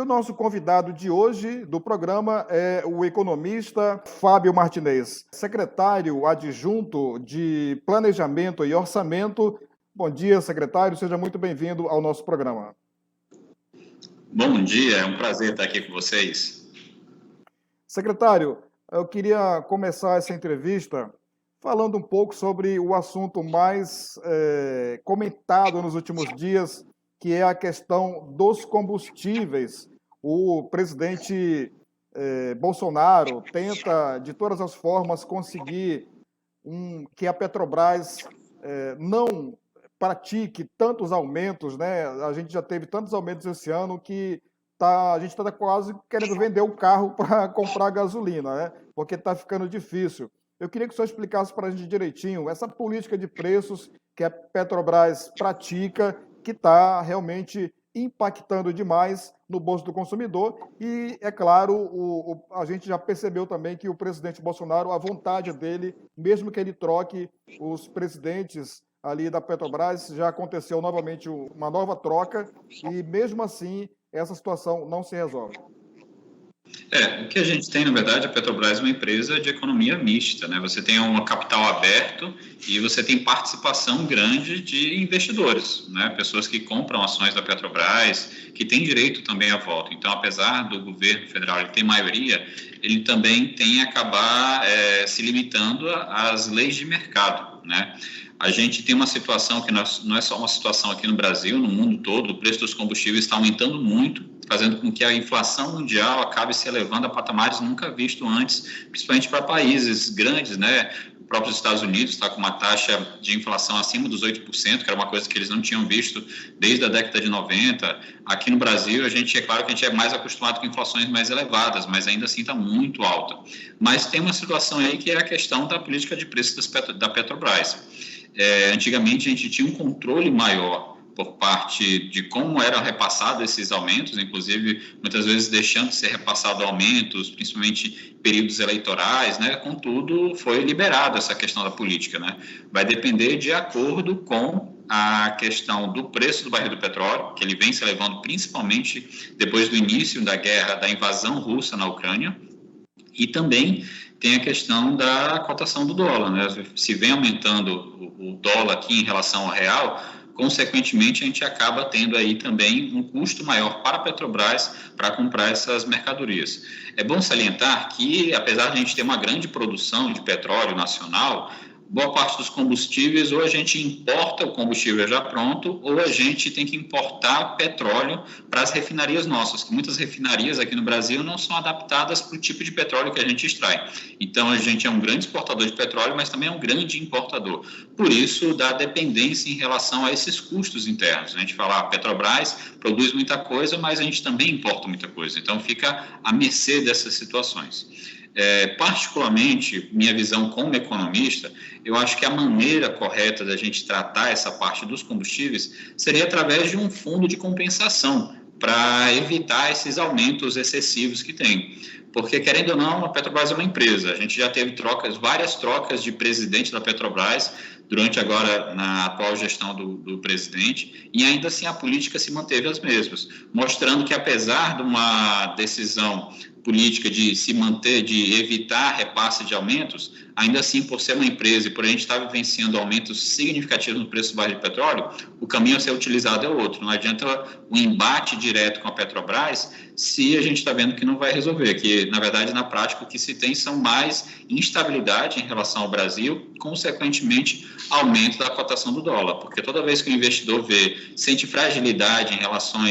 o nosso convidado de hoje do programa é o economista Fábio Martinez, secretário adjunto de Planejamento e Orçamento. Bom dia, secretário, seja muito bem-vindo ao nosso programa. Bom dia, é um prazer estar aqui com vocês. Secretário, eu queria começar essa entrevista falando um pouco sobre o assunto mais comentado nos últimos dias, que é a questão dos combustíveis. O presidente Bolsonaro tenta, de todas as formas, conseguir que a Petrobras não pratique tantos aumentos, né? A gente já teve tantos aumentos esse ano que a gente está quase querendo vender o carro para comprar gasolina, né? Porque está ficando difícil. Eu queria que o senhor explicasse para a gente direitinho essa política de preços que a Petrobras pratica, que está realmente impactando demais no bolso do consumidor. E, é claro, a gente já percebeu também que o presidente Bolsonaro, a vontade dele, mesmo que ele troque os presidentes ali da Petrobras, já aconteceu novamente uma nova troca e, mesmo assim, essa situação não se resolve. O que a gente tem, na verdade, a Petrobras é uma empresa de economia mista, né? Você tem um capital aberto e você tem participação grande de investidores, né? Pessoas que compram ações da Petrobras, que têm direito também a voto. Então, apesar do governo federal ele ter maioria, ele também tem a acabar se limitando às leis de mercado, né? A gente tem uma situação que não é só uma situação aqui no Brasil, no mundo todo, o preço dos combustíveis está aumentando muito, fazendo com que a inflação mundial acabe se elevando a patamares nunca vistos antes, principalmente para países grandes, né? O próprio Estados Unidos está com uma taxa de inflação acima dos 8%, que era uma coisa que eles não tinham visto desde a década de 90. Aqui no Brasil, é claro que a gente é mais acostumado com inflações mais elevadas, mas ainda assim está muito alta. Mas tem uma situação aí que é a questão da política de preços da Petrobras. Antigamente a gente tinha um controle maior por parte de como eram repassados esses aumentos, inclusive muitas vezes deixando de ser repassado aumentos, principalmente em períodos eleitorais, né? Contudo, foi liberado essa questão da política, né? Vai depender de acordo com a questão do preço do barril do petróleo, que ele vem se elevando principalmente depois do início da guerra, da invasão russa na Ucrânia, e também tem a questão da cotação do dólar, né? Se vem aumentando o dólar aqui em relação ao real, consequentemente a gente acaba tendo aí também um custo maior para a Petrobras para comprar essas mercadorias. É bom salientar que, apesar de a gente ter uma grande produção de petróleo nacional, boa parte dos combustíveis, ou a gente importa o combustível já pronto, ou a gente tem que importar petróleo para as refinarias nossas, que muitas refinarias aqui no Brasil não são adaptadas para o tipo de petróleo que a gente extrai. Então, a gente é um grande exportador de petróleo, mas também é um grande importador. Por isso, dá dependência em relação a esses custos internos. A gente fala, a Petrobras produz muita coisa, mas a gente também importa muita coisa. Então, fica à mercê dessas situações. Particularmente, minha visão como economista, eu acho que a maneira correta da gente tratar essa parte dos combustíveis seria através de um fundo de compensação para evitar esses aumentos excessivos que tem. Porque, querendo ou não, a Petrobras é uma empresa. A gente já teve várias trocas de presidente da Petrobras durante agora na atual gestão do presidente, e ainda assim a política se manteve as mesmas, mostrando que apesar de uma decisão política de se manter, de evitar repasse de aumentos, ainda assim, por ser uma empresa e por a gente estar vivenciando aumentos significativos no preço do barril de petróleo, o caminho a ser utilizado é outro. Não adianta um embate direto com a Petrobras se a gente está vendo que não vai resolver, que, na verdade, na prática, o que se tem são mais instabilidade em relação ao Brasil, consequentemente, aumento da cotação do dólar, porque toda vez que o investidor sente fragilidade em relação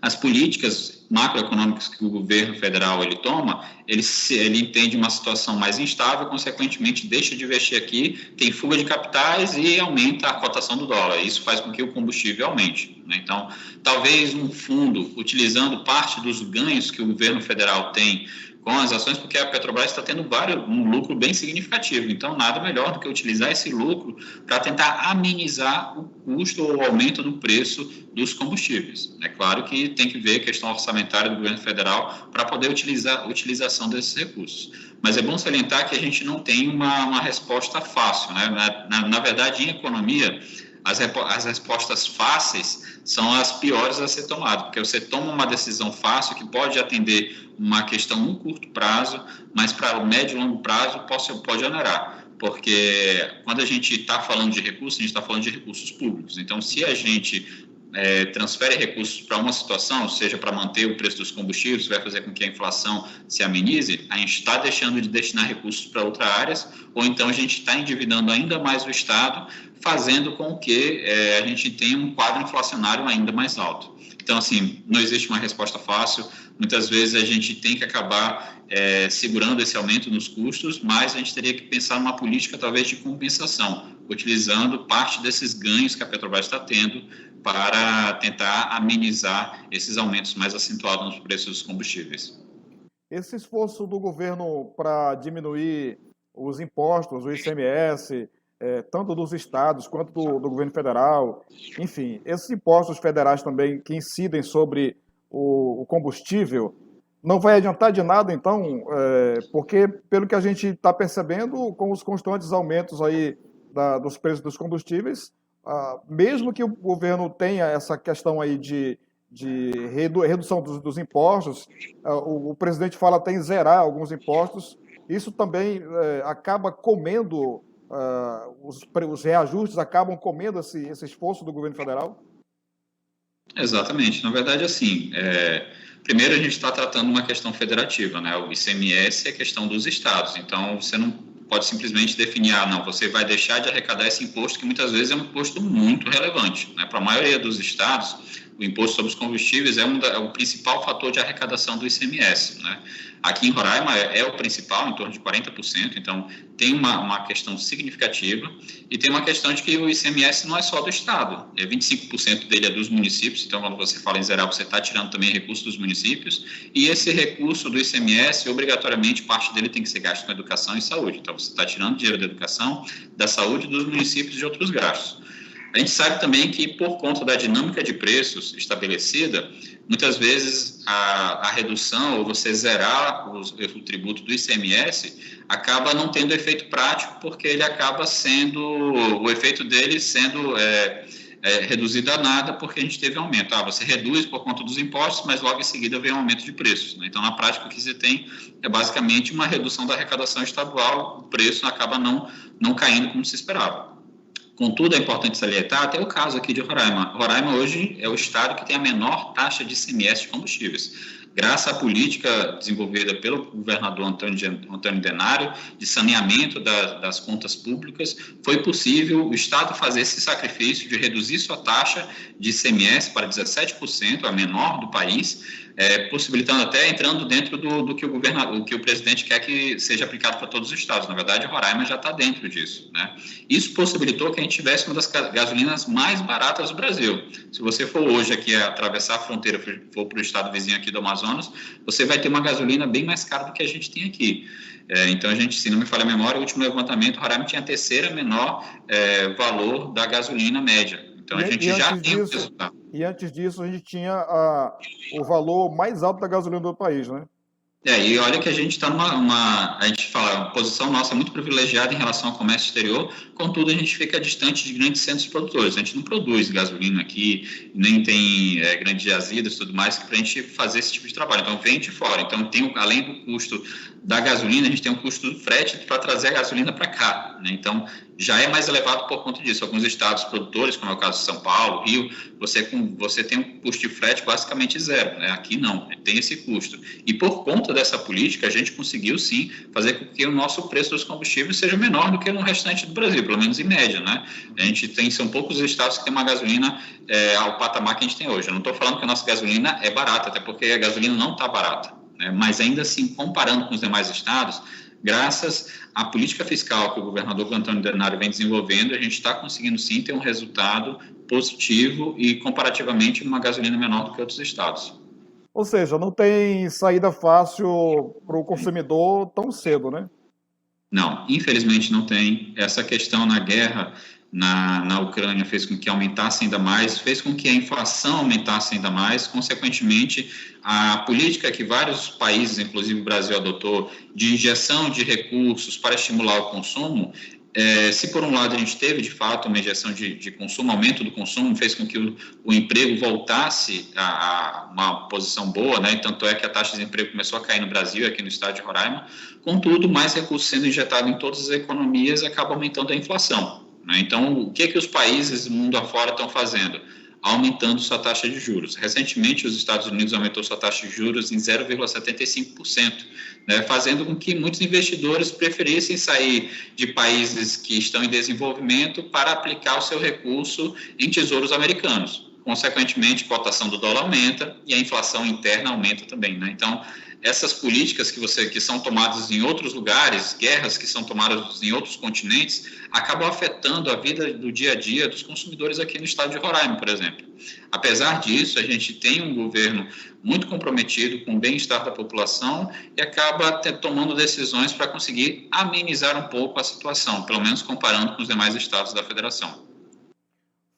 às políticas macroeconômicas que o governo federal ele toma, ele entende uma situação mais instável, consequentemente deixa de investir aqui, tem fuga de capitais e aumenta a cotação do dólar. Isso faz com que o combustível aumente, né? Então, talvez um fundo, utilizando parte dos ganhos que o governo federal tem com as ações, porque a Petrobras está tendo um lucro bem significativo. Então, nada melhor do que utilizar esse lucro para tentar amenizar o custo ou o aumento do preço dos combustíveis. É claro que tem que ver a questão orçamentária do governo federal para poder a utilização desses recursos. Mas é bom salientar que a gente não tem uma resposta fácil, né? Na verdade, em economia, as respostas fáceis são as piores a ser tomadas, porque você toma uma decisão fácil que pode atender uma questão no curto prazo, mas para o médio e longo prazo pode onerar. Porque quando a gente está falando de recursos, a gente está falando de recursos públicos. Então, se a gente transfere recursos para uma situação, seja para manter o preço dos combustíveis, vai fazer com que a inflação se amenize, a gente está deixando de destinar recursos para outras áreas, ou então a gente está endividando ainda mais o Estado, fazendo com que a gente tenha um quadro inflacionário ainda mais alto. Então, assim, não existe uma resposta fácil. Muitas vezes a gente tem que acabar segurando esse aumento nos custos, mas a gente teria que pensar numa política talvez de compensação, utilizando parte desses ganhos que a Petrobras está tendo para tentar amenizar esses aumentos mais acentuados nos preços dos combustíveis. Esse esforço do governo para diminuir os impostos, o ICMS, tanto dos estados quanto do governo federal, enfim, esses impostos federais também que incidem sobre o combustível, não vai adiantar de nada, então, porque, pelo que a gente está percebendo, com os constantes aumentos aí dos preços dos combustíveis, mesmo que o governo tenha essa questão aí de redução dos impostos, o presidente fala até em zerar alguns impostos, isso também acaba comendo, os reajustes acabam comendo esse esforço do governo federal? Exatamente. Na verdade, assim, primeiro a gente está tratando uma questão federativa, né? O ICMS é questão dos estados, então você não pode simplesmente definir, não, você vai deixar de arrecadar esse imposto, que muitas vezes é um imposto muito relevante, né? Para a maioria dos estados, o imposto sobre os combustíveis é o principal fator de arrecadação do ICMS, né? Aqui em Roraima é o principal, em torno de 40%, então tem uma questão significativa, e tem uma questão de que o ICMS não é só do Estado, 25% dele é dos municípios, então quando você fala em zerar, você está tirando também recursos dos municípios, e esse recurso do ICMS, obrigatoriamente, parte dele tem que ser gasto com educação e saúde, então você está tirando dinheiro da educação, da saúde, dos municípios e de outros gastos. A gente sabe também que, por conta da dinâmica de preços estabelecida, muitas vezes a redução ou você zerar o tributo do ICMS acaba não tendo efeito prático, porque ele acaba sendo, o efeito dele sendo reduzido a nada, porque a gente teve aumento. Você reduz por conta dos impostos, mas logo em seguida vem um aumento de preços, né? Então, na prática, o que você tem é basicamente uma redução da arrecadação estadual, o preço acaba não caindo como se esperava. Contudo, é importante salientar até o caso aqui de Roraima. Roraima hoje é o estado que tem a menor taxa de ICMS de combustíveis. Graças à política desenvolvida pelo governador Antônio Denário, de saneamento das contas públicas, foi possível o estado fazer esse sacrifício de reduzir sua taxa de ICMS para 17%, a menor do país, possibilitando até entrando dentro do que o presidente quer que seja aplicado para todos os estados. Na verdade, Roraima já está dentro disso, né? Isso possibilitou que a gente tivesse uma das gasolinas mais baratas do Brasil. Se você for hoje aqui atravessar a fronteira, for para o estado vizinho aqui do Amazonas, você vai ter uma gasolina bem mais cara do que a gente tem aqui. Então, a gente, se não me falha a memória, o último levantamento, Roraima tinha a terceira menor valor da gasolina média. Então, a gente já tem o resultado. E antes disso, a gente tinha o valor mais alto da gasolina do país, né? E olha que a gente está a gente fala, a posição nossa é muito privilegiada em relação ao comércio exterior, contudo a gente fica distante de grandes centros produtores, a gente não produz gasolina aqui, nem tem grandes jazidas e tudo mais para a gente fazer esse tipo de trabalho, então vem de fora, então além do custo da gasolina, a gente tem um custo do frete para trazer a gasolina para cá, né? Então já é mais elevado por conta disso. Alguns estados produtores, como é o caso de São Paulo, Rio, você tem um custo de frete basicamente zero, né? Aqui não, tem esse custo. E por conta dessa política, a gente conseguiu sim fazer com que o nosso preço dos combustíveis seja menor do que no restante do Brasil, pelo menos em média, né? São poucos estados que têm uma gasolina ao patamar que a gente tem hoje. Eu não estou falando que a nossa gasolina é barata, até porque a gasolina não está barata, né? Mas ainda assim, comparando com os demais estados, graças à política fiscal que o governador Antônio Denário vem desenvolvendo, a gente está conseguindo sim ter um resultado positivo e comparativamente uma gasolina menor do que outros estados. Ou seja, não tem saída fácil para o consumidor tão cedo, né? Não, infelizmente não tem. Essa questão na guerra na Ucrânia fez com que aumentasse ainda mais, fez com que a inflação aumentasse ainda mais, consequentemente, a política que vários países, inclusive o Brasil, adotou de injeção de recursos para estimular o consumo, Se por um lado a gente teve, de fato, uma injeção de consumo, aumento do consumo, fez com que o emprego voltasse a uma posição boa, né? E tanto é que a taxa de desemprego começou a cair no Brasil, aqui no estado de Roraima. Contudo, mais recursos sendo injetados em todas as economias acaba aumentando a inflação, né? Então, o que os países do mundo afora estão fazendo? Aumentando sua taxa de juros. Recentemente, os Estados Unidos aumentou sua taxa de juros em 0,75%, né, fazendo com que muitos investidores preferissem sair de países que estão em desenvolvimento para aplicar o seu recurso em tesouros americanos. Consequentemente, a cotação do dólar aumenta e a inflação interna aumenta também, né? Então, essas políticas que são tomadas em outros lugares, guerras que são tomadas em outros continentes, acabam afetando a vida do dia a dia dos consumidores aqui no estado de Roraima, por exemplo. Apesar disso, a gente tem um governo muito comprometido com o bem-estar da população e acaba tomando decisões para conseguir amenizar um pouco a situação, pelo menos comparando com os demais estados da federação.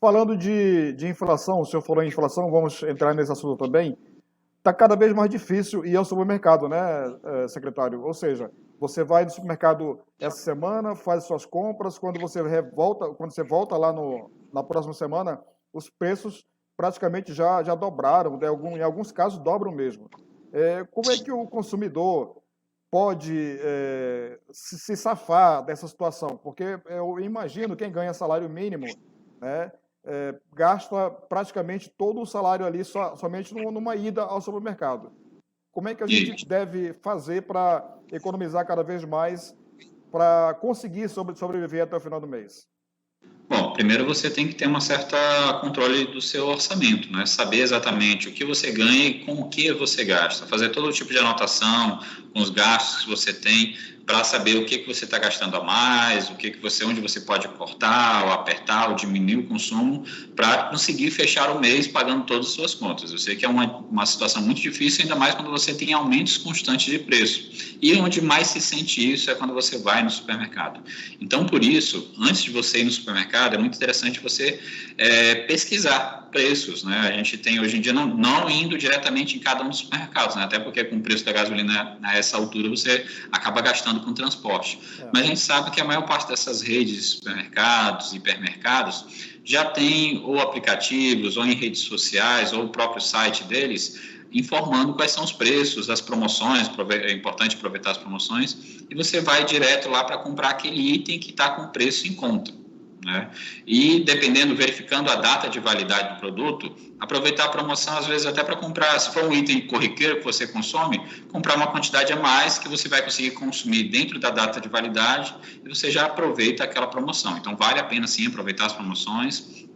Falando de inflação, o senhor falou em inflação, vamos entrar nesse assunto também. Está cada vez mais difícil ir ao supermercado, né, secretário? Ou seja, você vai no supermercado essa semana, faz suas compras, quando você volta lá na próxima semana, os preços praticamente já dobraram, em alguns casos dobram mesmo. Como é que o consumidor pode se safar dessa situação? Porque eu imagino quem ganha salário mínimo, né, gasta praticamente todo o salário ali somente numa ida ao supermercado. Como é que a gente deve fazer para economizar cada vez mais para conseguir sobreviver até o final do mês? Bom, primeiro você tem que ter uma certa controle do seu orçamento, né? Saber exatamente o que você ganha e com o que você gasta. Fazer todo tipo de anotação com os gastos que você tem para saber o que você está gastando a mais, onde você pode cortar ou apertar ou diminuir o consumo para conseguir fechar o mês pagando todas as suas contas. Eu sei que é uma situação muito difícil, ainda mais quando você tem aumentos constantes de preço. E onde mais se sente isso é quando você vai no supermercado. Então, por isso, antes de você ir no supermercado, é muito interessante você pesquisar preços, né? A gente tem hoje em dia não indo diretamente em cada um dos supermercados, né? Até porque com o preço da gasolina a essa altura você acaba gastando com transporte. Mas a gente sabe que a maior parte dessas redes de supermercados, hipermercados, já tem ou aplicativos, ou em redes sociais, ou o próprio site deles, informando quais são os preços, as promoções, é importante aproveitar as promoções, e você vai direto lá para comprar aquele item que está com preço em conta, né? E verificando a data de validade do produto, aproveitar a promoção às vezes até para comprar, se for um item corriqueiro que você consome, comprar uma quantidade a mais que você vai conseguir consumir dentro da data de validade e você já aproveita aquela promoção. Então vale a pena sim aproveitar as promoções.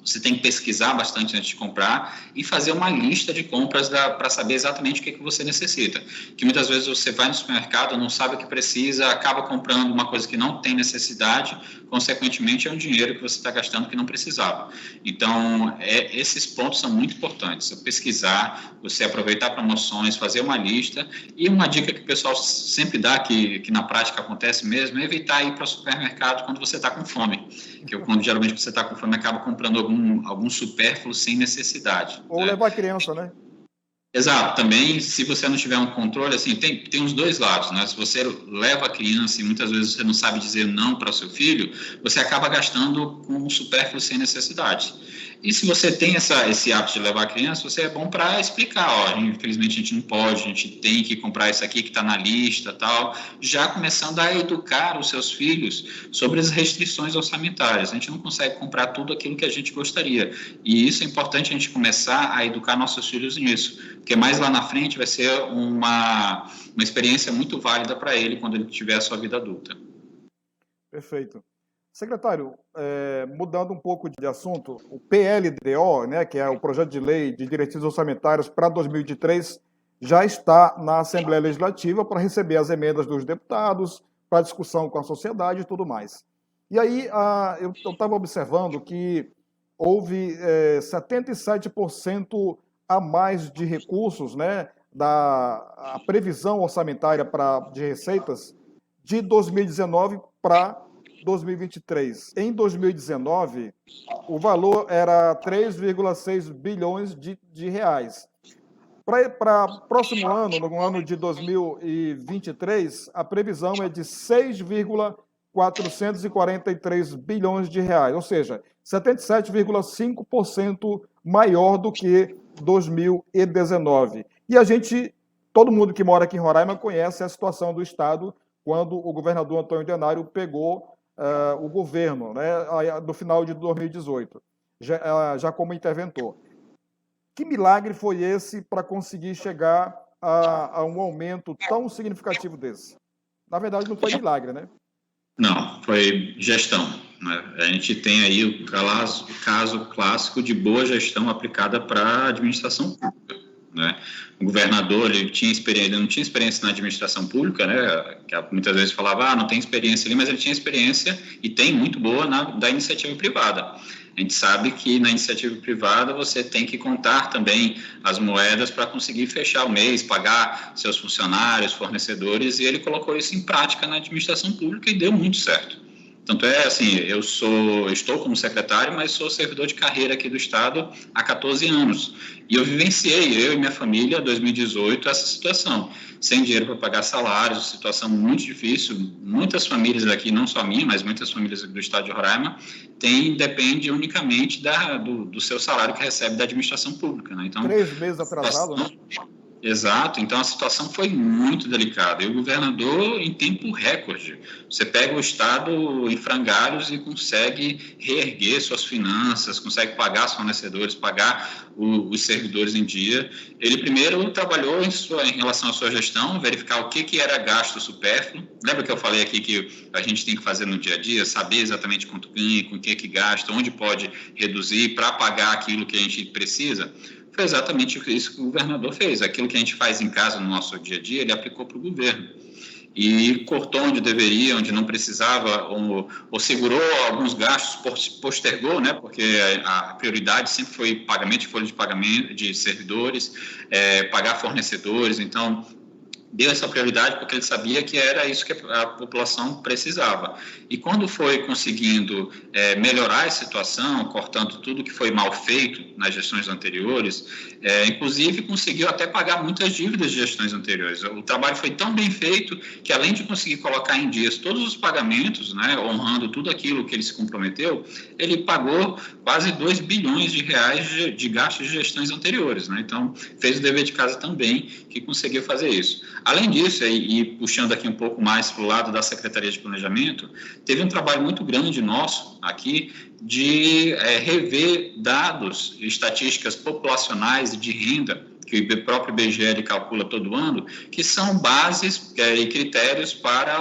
Você tem que pesquisar bastante antes de comprar e fazer uma lista de compras para saber exatamente o que você necessita. Que muitas vezes você vai no supermercado, não sabe o que precisa, acaba comprando uma coisa que não tem necessidade, consequentemente é um dinheiro que você está gastando que não precisava. Então, esses pontos são muito importantes. Você pesquisar, você aproveitar promoções, fazer uma lista. E uma dica que o pessoal sempre dá, que na prática acontece mesmo, é evitar ir para o supermercado quando você está com fome. Que quando geralmente você está com fome, acaba comprando algum supérfluo sem necessidade. Ou levar a criança, né? Exato. Também, se você não tiver um controle, assim, tem os dois lados, né? Se você leva a criança e muitas vezes você não sabe dizer não para o seu filho, você acaba gastando com um supérfluo sem necessidade. E se você tem esse hábito de levar a criança, você é bom para explicar, ó, infelizmente a gente não pode, a gente tem que comprar isso aqui que está na lista, tal, já começando a educar os seus filhos sobre as restrições orçamentárias. A gente não consegue comprar tudo aquilo que a gente gostaria. E isso é importante a gente começar a educar nossos filhos nisso, porque mais lá na frente vai ser uma experiência muito válida para ele quando ele tiver a sua vida adulta. Perfeito. Secretário, mudando um pouco de assunto, o PLDO, né, que é o Projeto de Lei de Diretrizes Orçamentárias para 2023, já está na Assembleia Legislativa para receber as emendas dos deputados, para discussão com a sociedade e tudo mais. E aí eu estava observando que houve 77% a mais de recursos, né, a previsão orçamentária de receitas de 2019 para 2023. Em 2019, o valor era 3,6 bilhões de reais. Para o próximo ano, no ano de 2023, a previsão é de 6,3 443 bilhões de reais, ou seja, 77,5% maior do que 2019. E todo mundo que mora aqui em Roraima conhece a situação do Estado quando o governador Antônio Denário pegou o governo, né, no final de 2018, já como interventor. Que milagre foi esse para conseguir chegar a um aumento tão significativo desse? Na verdade, não foi milagre, né? Não, foi gestão, né? A gente tem aí o caso clássico de boa gestão aplicada para a administração pública, né? O governador, ele não tinha experiência na administração pública, né? Que muitas vezes falava, não tem experiência ali, mas ele tinha experiência e tem muito boa da iniciativa privada. A gente sabe que na iniciativa privada você tem que contar também as moedas para conseguir fechar o mês, pagar seus funcionários, fornecedores, e ele colocou isso em prática na administração pública e deu muito certo. Tanto é assim, estou como secretário, mas sou servidor de carreira aqui do Estado há 14 anos. E eu vivenciei, eu e minha família, em 2018, essa situação. Sem dinheiro para pagar salários, situação muito difícil. Muitas famílias aqui, não só a minha, mas muitas famílias do Estado de Roraima, depende unicamente do seu salário que recebe da administração pública, né? Então, 3 meses atrasado, né? Exato, então a situação foi muito delicada. E o governador, em tempo recorde, você pega o Estado em frangalhos e consegue reerguer suas finanças, consegue pagar os fornecedores, pagar os servidores em dia. Ele primeiro trabalhou em relação à sua gestão, verificar o que era gasto supérfluo. Lembra que eu falei aqui que a gente tem que fazer no dia a dia, saber exatamente quanto ganha, com o que gasta, onde pode reduzir para pagar aquilo que a gente precisa? Foi exatamente isso que o governador fez. Aquilo que a gente faz em casa no nosso dia a dia, ele aplicou para o governo. E cortou onde deveria, onde não precisava, ou segurou alguns gastos, postergou, né? Porque a prioridade sempre foi pagamento de folha de pagamento de servidores, pagar fornecedores. Então, deu essa prioridade porque ele sabia que era isso que a população precisava. E quando foi conseguindo melhorar a situação, cortando tudo que foi mal feito nas gestões anteriores, inclusive conseguiu até pagar muitas dívidas de gestões anteriores. O trabalho foi tão bem feito que, além de conseguir colocar em dias todos os pagamentos, né, honrando tudo aquilo que ele se comprometeu, ele pagou quase 2 bilhões de reais de gastos de gestões anteriores, né? Então, fez o dever de casa também, que conseguiu fazer isso. Além disso, e puxando aqui um pouco mais para o lado da Secretaria de Planejamento, teve um trabalho muito grande nosso aqui de rever dados, estatísticas populacionais e de renda, que o próprio IBGE calcula todo ano, que são bases e critérios para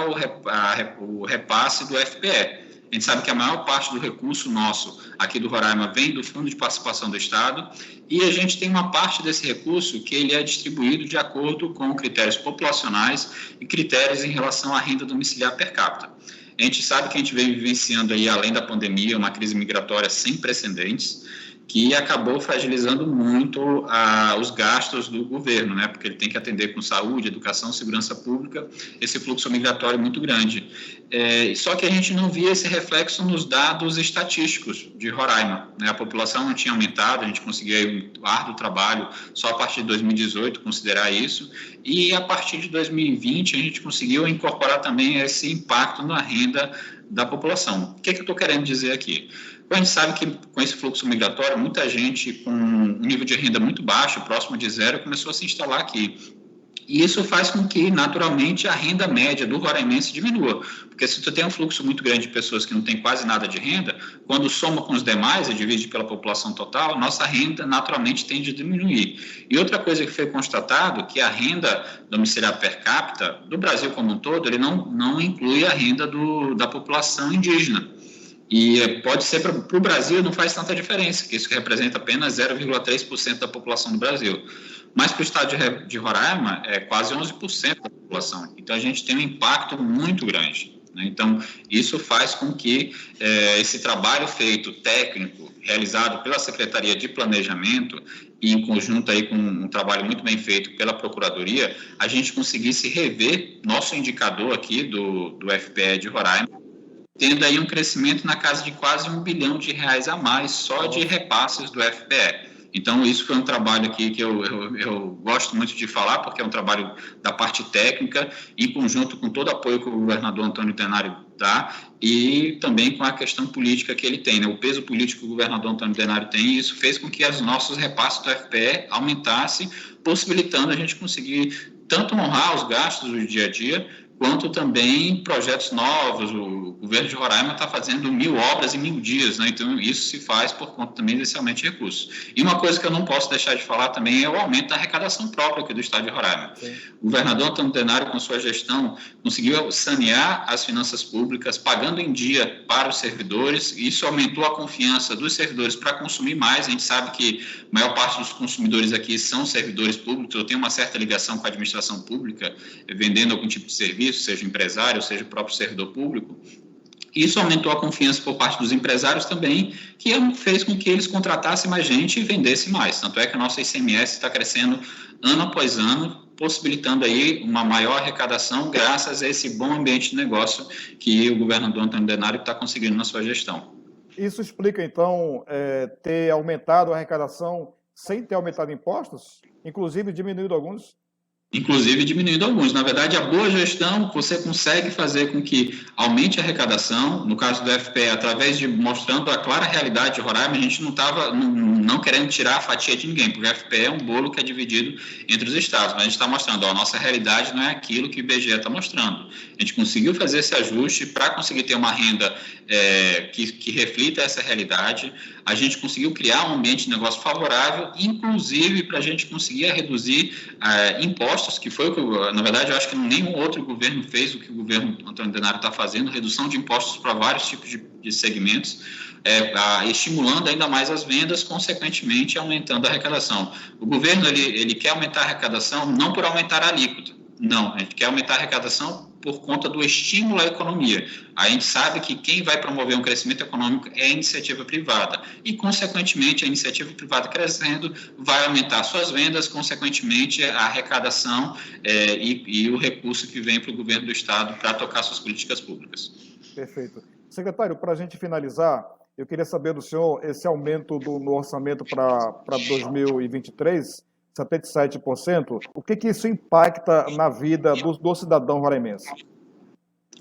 o repasse do FPE. A gente sabe que a maior parte do recurso nosso aqui do Roraima vem do Fundo de Participação do Estado e a gente tem uma parte desse recurso que ele é distribuído de acordo com critérios populacionais e critérios em relação à renda domiciliar per capita. A gente sabe que a gente vem vivenciando aí, além da pandemia, uma crise migratória sem precedentes, que acabou fragilizando muito os gastos do governo, né? Porque ele tem que atender com saúde, educação, segurança pública, esse fluxo migratório muito grande. Só que a gente não via esse reflexo nos dados estatísticos de Roraima, né? A população não tinha aumentado, a gente conseguia um árduo trabalho só a partir de 2018 considerar isso, e a partir de 2020 a gente conseguiu incorporar também esse impacto na renda da população. O que eu estou querendo dizer aqui? A gente sabe que com esse fluxo migratório, muita gente com um nível de renda muito baixo, próximo de zero, começou a se instalar aqui. E isso faz com que, naturalmente, a renda média do roraimense diminua. Porque se tu tem um fluxo muito grande de pessoas que não têm quase nada de renda, quando soma com os demais e divide pela população total, nossa renda naturalmente tende a diminuir. E outra coisa que foi constatado, que a renda domiciliar per capita do Brasil como um todo, ele não inclui a renda da população indígena. E pode ser para o Brasil, não faz tanta diferença, que isso representa apenas 0,3% da população do Brasil. Mas para o estado de Roraima, é quase 11% da população. Então, a gente tem um impacto muito grande, né? Então, isso faz com que esse trabalho feito técnico, realizado pela Secretaria de Planejamento, e em conjunto aí com um trabalho muito bem feito pela Procuradoria, a gente conseguisse rever nosso indicador aqui do FPE de Roraima, tendo aí um crescimento na casa de quase R$1 bilhão a mais só de repasses do FPE. Então, isso foi um trabalho aqui que eu gosto muito de falar, porque é um trabalho da parte técnica, em conjunto com todo o apoio que o governador Antônio Denário dá, e também com a questão política que ele tem, né? O peso político que o governador Antônio Denário tem, e isso fez com que os nossos repasses do FPE aumentassem, possibilitando a gente conseguir tanto honrar os gastos do dia a dia, quanto também projetos novos. O governo de Roraima está fazendo 1000 obras em 1000 dias, né? Então isso se faz por conta também desse aumento de recursos. E uma coisa que eu não posso deixar de falar também é o aumento da arrecadação própria aqui do estado de Roraima. Sim. O governador Antônio Denário, com sua gestão, conseguiu sanear as finanças públicas, pagando em dia para os servidores, e isso aumentou a confiança dos servidores para consumir mais. A gente sabe que a maior parte dos consumidores aqui são servidores públicos, eu tenho uma certa ligação com a administração pública, vendendo algum tipo de serviço, seja empresário, seja o próprio servidor público. Isso aumentou a confiança por parte dos empresários também, que fez com que eles contratassem mais gente e vendessem mais. Tanto é que a nossa ICMS está crescendo ano após ano, possibilitando aí uma maior arrecadação graças a esse bom ambiente de negócio que o governador Antônio Denário está conseguindo na sua gestão. Isso explica, então, ter aumentado a arrecadação sem ter aumentado impostos, inclusive diminuído alguns? Inclusive diminuindo alguns. Na verdade, a boa gestão, você consegue fazer com que aumente a arrecadação. No caso do FPE, através de mostrando a clara realidade de Roraima, a gente não estava não querendo tirar a fatia de ninguém, porque o FPE é um bolo que é dividido entre os estados, mas a gente está mostrando, a nossa realidade não é aquilo que o IBGE está mostrando. A gente conseguiu fazer esse ajuste para conseguir ter uma renda que reflita essa realidade. A gente conseguiu criar um ambiente de negócio favorável, inclusive para a gente conseguir reduzir impostos, que foi o que, na verdade, eu acho que nenhum outro governo fez o que o governo Antônio Denário está fazendo, redução de impostos para vários tipos de segmentos, estimulando ainda mais as vendas, consequentemente aumentando a arrecadação. O governo ele quer aumentar a arrecadação não por aumentar a alíquota, não, a gente quer aumentar a arrecadação por conta do estímulo à economia. A gente sabe que quem vai promover um crescimento econômico é a iniciativa privada e, consequentemente, a iniciativa privada crescendo vai aumentar suas vendas, consequentemente, a arrecadação e o recurso que vem para o governo do estado para tocar suas políticas públicas. Perfeito. Secretário, para a gente finalizar, eu queria saber do senhor esse aumento no orçamento para 2023, 77%, o que isso impacta na vida do cidadão roraimense?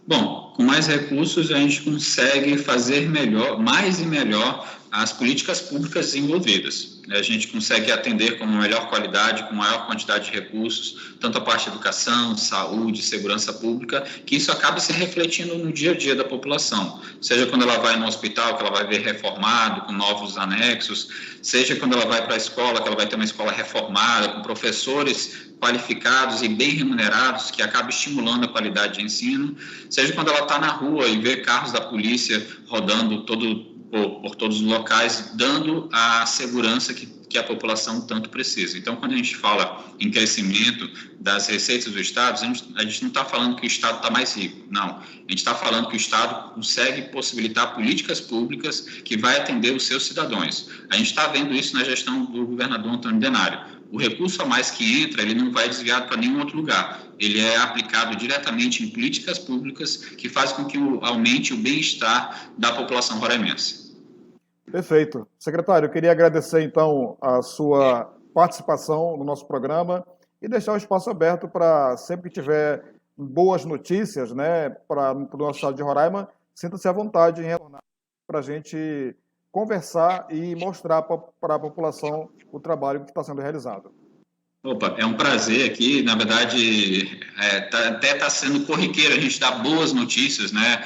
Bom, com mais recursos a gente consegue fazer melhor, mais e melhor as políticas públicas desenvolvidas. A gente consegue atender com melhor qualidade, com maior quantidade de recursos, tanto a parte de educação, saúde, segurança pública, que isso acaba se refletindo no dia a dia da população. Seja quando ela vai no hospital, que ela vai ver reformado, com novos anexos, seja quando ela vai para a escola, que ela vai ter uma escola reformada, com professores qualificados e bem remunerados, que acaba estimulando a qualidade de ensino, seja quando ela está na rua e vê carros da polícia rodando por todos os locais, dando a segurança que a população tanto precisa. Então, quando a gente fala em crescimento das receitas do Estado, a gente não está falando que o Estado está mais rico, não. A gente está falando que o Estado consegue possibilitar políticas públicas que vai atender os seus cidadãos. A gente está vendo isso na gestão do governador Antônio Denário. O recurso a mais que entra, ele não vai desviado para nenhum outro lugar. Ele é aplicado diretamente em políticas públicas que fazem com que aumente o bem-estar da população roraimense. Perfeito. Secretário, eu queria agradecer, então, a sua participação no nosso programa e deixar o espaço aberto para, sempre que tiver boas notícias, né, para o nosso estado de Roraima, sinta-se à vontade em retornar para a gente conversar e mostrar para a população o trabalho que está sendo realizado. Opa, é um prazer aqui, na verdade, até está sendo corriqueiro a gente dar boas notícias, né?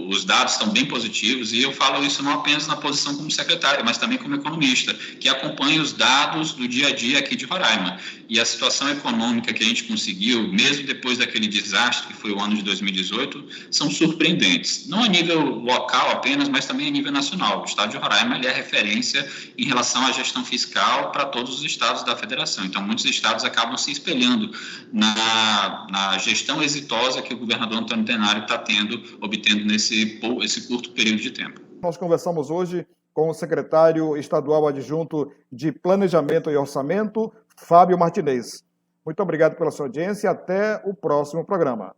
Os dados estão bem positivos e eu falo isso não apenas na posição como secretário, mas também como economista, que acompanha os dados do dia a dia aqui de Roraima. E a situação econômica que a gente conseguiu, mesmo depois daquele desastre que foi o ano de 2018, são surpreendentes. Não a nível local apenas, mas também a nível nacional. O estado de Roraima ele é referência em relação à gestão fiscal para todos os estados da federação. Então, muitos estados acabam se espelhando na gestão exitosa que o governador Antônio Denário está obtendo nesse curto período de tempo. Nós conversamos hoje com o secretário estadual adjunto de Planejamento e Orçamento, Fábio Martinez. Muito obrigado pela sua audiência e até o próximo programa.